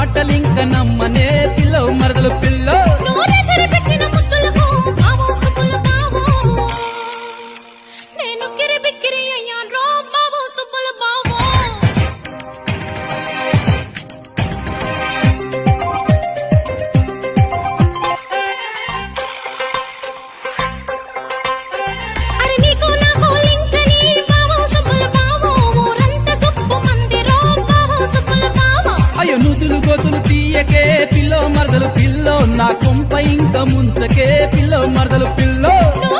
మాటలింక నమ్మనే pillow మరదలు pillow నేను కిరిబిక్కిరి అయ్యాను రో బావో సుబ్బుల బావో. అరే నీకు నాకు లింకని బావో సుబ్బుల బావో. ఊరంతా గుప్పు మంది రో బావో సుబ్బుల బావో. అయ్యో నుదులు గోతులు తీయకే పిల్లో మరదలు పిల్లో నా కొంప ఇంక ముంచకే పిల్లో మరదలు పిల్లో నువ్వు